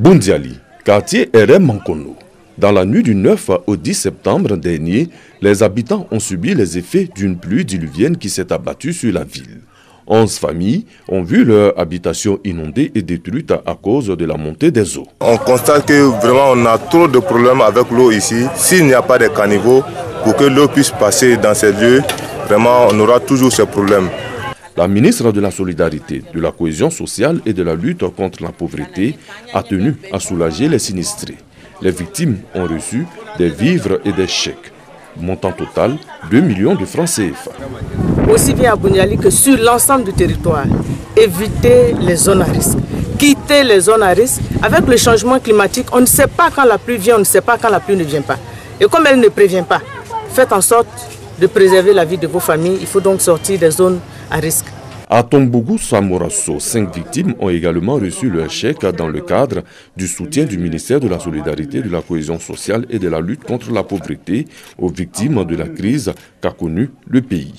Boundiali, quartier RM Mankono. Dans la nuit du 9 au 10 septembre dernier, les habitants ont subi les effets d'une pluie diluvienne qui s'est abattue sur la ville. 11 familles ont vu leur habitation inondée et détruite à cause de la montée des eaux. On constate que vraiment on a trop de problèmes avec l'eau ici. S'il n'y a pas de caniveaux, pour que l'eau puisse passer dans ces lieux, vraiment on aura toujours ces problèmes. La ministre de la Solidarité, de la Cohésion sociale et de la lutte contre la pauvreté a tenu à soulager les sinistrés. Les victimes ont reçu des vivres et des chèques. Montant total, 2 millions de francs CFA. Aussi bien à Boundiali que sur l'ensemble du territoire, éviter les zones à risque. Quitter les zones à risque. Avec le changement climatique, on ne sait pas quand la pluie vient, on ne sait pas quand la pluie ne vient pas. Et comme elle ne prévient pas, faites en sorte de préserver la vie de vos familles. Il faut donc sortir des zones à risque. À Tombougou Samorasso, 5 victimes ont également reçu leur chèque dans le cadre du soutien du ministère de la Solidarité, de la Cohésion sociale et de la lutte contre la pauvreté aux victimes de la crise qu'a connue le pays.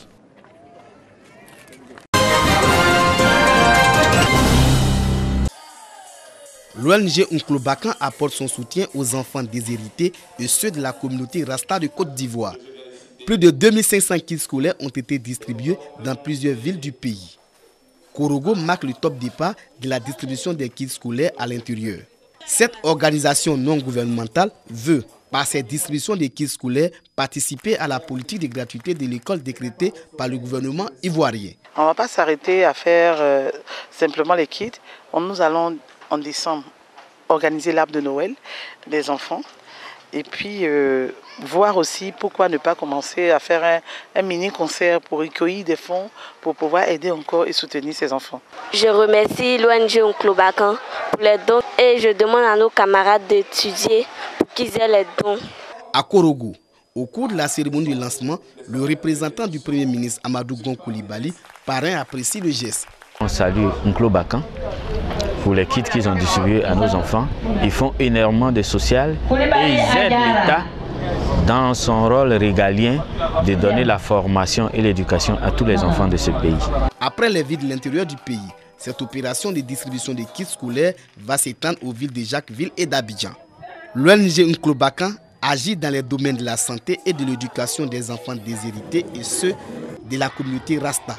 L'ONG Onklo Bakan apporte son soutien aux enfants déshérités et ceux de la communauté Rasta de Côte d'Ivoire. Plus de 2500 kits scolaires ont été distribués dans plusieurs villes du pays. Korogo marque le top départ de la distribution des kits scolaires à l'intérieur. Cette organisation non gouvernementale veut, par cette distribution des kits scolaires, participer à la politique de gratuité de l'école décrétée par le gouvernement ivoirien. On ne va pas s'arrêter à faire simplement les kits. Nous allons en décembre organiser l'arbre de Noël des enfants. Et puis, voir aussi pourquoi ne pas commencer à faire un mini-concert pour recueillir des fonds pour pouvoir aider encore et soutenir ces enfants. Je remercie l'ONG Onklo Bakan pour les dons et je demande à nos camarades d'étudier pour qu'ils aient les dons. À Korogo, au cours de la cérémonie de lancement, le représentant du Premier ministre Amadou Gon Coulibaly parrain apprécie le geste. On salue Onklo Bakan pour les kits qu'ils ont distribués à nos enfants. Ils font énormément de social et ils aident l'État dans son rôle régalien de donner la formation et l'éducation à tous les enfants de ce pays. Après les villes de l'intérieur du pays, cette opération de distribution de kits scolaires va s'étendre aux villes de Jacquesville et d'Abidjan. L'ONG Onklo Bakan agit dans les domaines de la santé et de l'éducation des enfants déshérités et ceux de la communauté Rasta.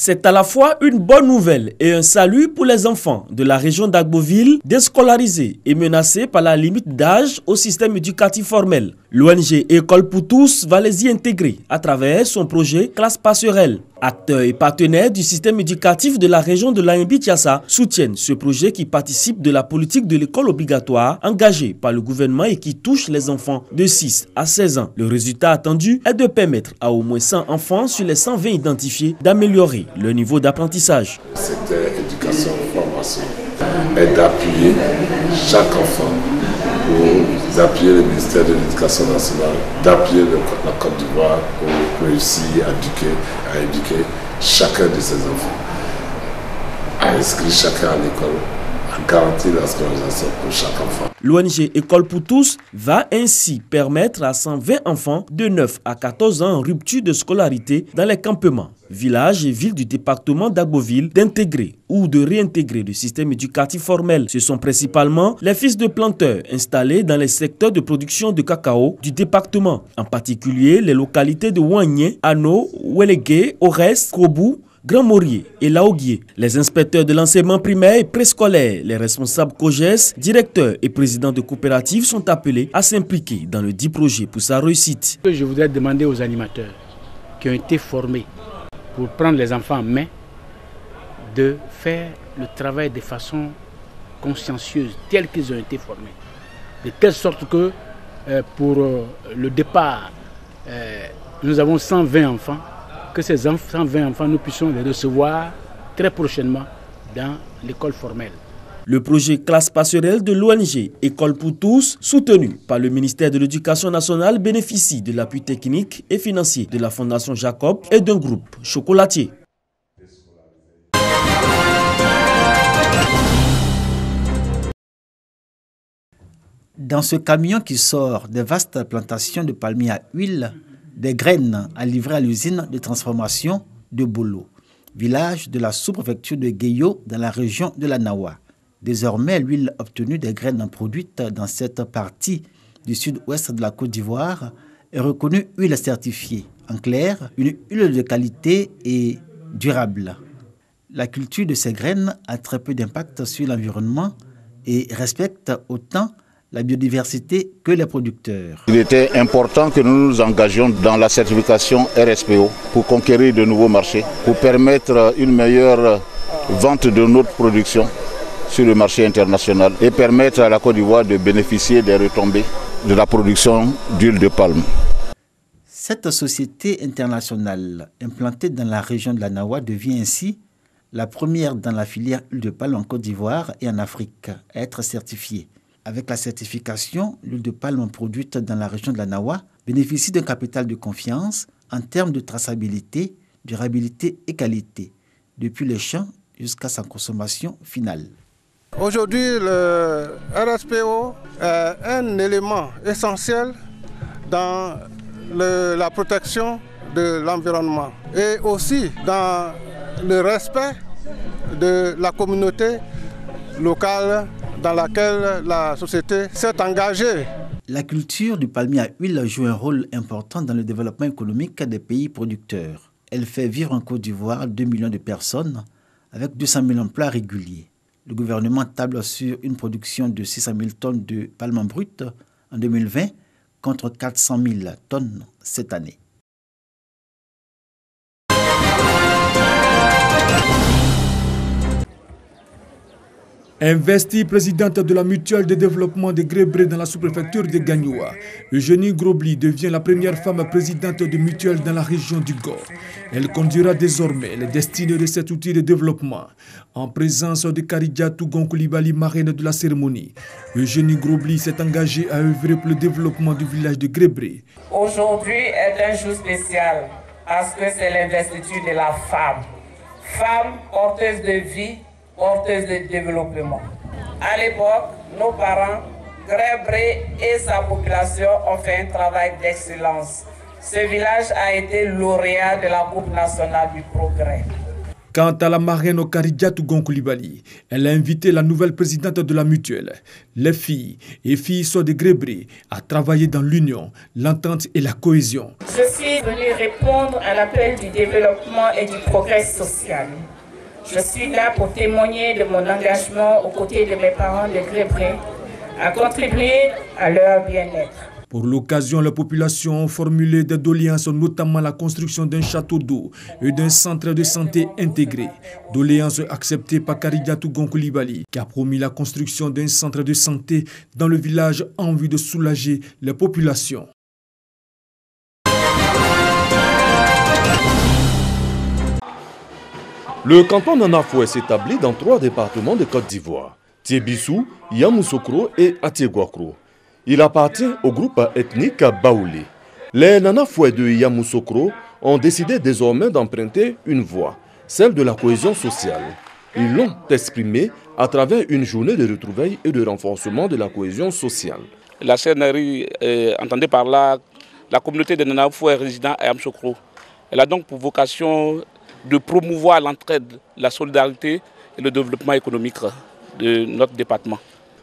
C'est à la fois une bonne nouvelle et un salut pour les enfants de la région d'Agboville déscolarisés et menacés par la limite d'âge au système éducatif formel. L'ONG École pour tous va les y intégrer à travers son projet Classe Passerelle. Acteurs et partenaires du système éducatif de la région de l'Aïmbi-Tiassa soutiennent ce projet qui participe de la politique de l'école obligatoire engagée par le gouvernement et qui touche les enfants de 6 à 16 ans. Le résultat attendu est de permettre à au moins 100 enfants sur les 120 identifiés d'améliorer leur niveau d'apprentissage. Cette éducation-formation est d'appuyer chaque enfant pour appuyer le ministère de l'Éducation nationale, d'appuyer la Côte d'Ivoire pour réussir à éduquer chacun de ses enfants, à inscrire chacun à l'école, à garantir la scolarisation pour chaque enfant. L'ONG École pour tous va ainsi permettre à 120 enfants de 9 à 14 ans en rupture de scolarité dans les campements, villages et villes du département d'Agboville d'intégrer ou de réintégrer le système éducatif formel. Ce sont principalement les fils de planteurs installés dans les secteurs de production de cacao du département, en particulier les localités de Ouagné, Ano, Ouélégué, Ores, Kobou, Grand Morier et Laoguier. Les inspecteurs de l'enseignement primaire et préscolaire, les responsables COGES, directeurs et présidents de coopératives sont appelés à s'impliquer dans le dit projet pour sa réussite. Je voudrais demander aux animateurs qui ont été formés pour prendre les enfants en main de faire le travail de façon consciencieuse, telle qu'ils ont été formés. De telle sorte que pour le départ, nous avons 120 enfants. Que ces 120 enfants, nous puissions les recevoir très prochainement dans l'école formelle. Le projet Classe Passerelle de l'ONG École pour tous, soutenu par le ministère de l'Éducation nationale, bénéficie de l'appui technique et financier de la Fondation Jacob et d'un groupe chocolatier. Dans ce camion qui sort des vastes plantations de palmiers à huile, des graines à livrer à l'usine de transformation de Bolo, village de la sous-préfecture de Guéyo dans la région de la Nawa. Désormais, l'huile obtenue des graines produites dans cette partie du sud-ouest de la Côte d'Ivoire est reconnue huile certifiée. En clair, une huile de qualité et durable. La culture de ces graines a très peu d'impact sur l'environnement et respecte autant la biodiversité que les producteurs. Il était important que nous nous engagions dans la certification RSPO pour conquérir de nouveaux marchés, pour permettre une meilleure vente de notre production sur le marché international et permettre à la Côte d'Ivoire de bénéficier des retombées de la production d'huile de palme. Cette société internationale implantée dans la région de la Nawa devient ainsi la première dans la filière huile de palme en Côte d'Ivoire et en Afrique à être certifiée. Avec la certification, l'huile de palme produite dans la région de la Nawa bénéficie d'un capital de confiance en termes de traçabilité, durabilité et qualité, depuis les champs jusqu'à sa consommation finale. Aujourd'hui, le RSPO est un élément essentiel dans la protection de l'environnement et aussi dans le respect de la communauté locale dans laquelle la société s'est engagée. La culture du palmier à huile joue un rôle important dans le développement économique des pays producteurs. Elle fait vivre en Côte d'Ivoire 2 millions de personnes avec 200 000 emplois réguliers. Le gouvernement table sur une production de 600 000 tonnes de palme brute en 2020 contre 400 000 tonnes cette année. Investie présidente de la mutuelle de développement de Gré-Bré dans la sous-préfecture de Gagnoua, Eugénie Grobli devient la première femme présidente de mutuelle dans la région du Gor. Elle conduira désormais les destinées de cet outil de développement. En présence de Karidiatou Gonkoulibali, marraine de la cérémonie, Eugénie Grobli s'est engagée à œuvrer pour le développement du village de Gré-Bré. Aujourd'hui est un jour spécial parce que c'est l'investiture de la femme. Femme porteuse de vie, porteuse de développement. À l'époque, nos parents, Gré-Bré et sa population ont fait un travail d'excellence. Ce village a été lauréat de la Coupe nationale du progrès. Quant à la marraine Karidiatou Gonkoulibali, elle a invité la nouvelle présidente de la mutuelle, les filles et filles sont de Gré-Bré, à travailler dans l'union, l'entente et la cohésion. Je suis venue répondre à l'appel du développement et du progrès social. Je suis là pour témoigner de mon engagement aux côtés de mes parents de Gré-Bré, à contribuer à leur bien-être. Pour l'occasion, la population a formulé des doléances, notamment la construction d'un château d'eau et d'un centre de santé intégré. Doléances acceptées par Karidiatou Gonkoulibali, qui a promis la construction d'un centre de santé dans le village en vue de soulager les populations. Le canton Nanafoué s'établit dans 3 départements de Côte d'Ivoire, Tiébissou, Yamoussoukro et Atiéguakro. Il appartient au groupe ethnique Baoulé. Les Nanafoué de Yamoussoukro ont décidé désormais d'emprunter une voie, celle de la cohésion sociale. Ils l'ont exprimé à travers une journée de retrouvailles et de renforcement de la cohésion sociale. La CNRI entendait par là la communauté de Nanafoué résidant à Yamoussoukro. Elle a donc pour vocation de promouvoir l'entraide, la solidarité et le développement économique de notre département.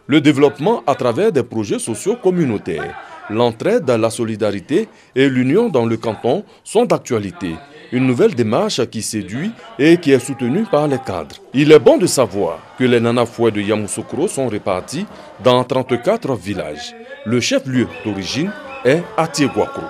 Le développement à travers des projets sociaux communautaires, l'entraide, la solidarité et l'union dans le canton sont d'actualité. Une nouvelle démarche qui séduit et qui est soutenue par les cadres. Il est bon de savoir que les Nanafoué de Yamoussoukro sont répartis dans 34 villages. Le chef-lieu d'origine est Atiéguakro.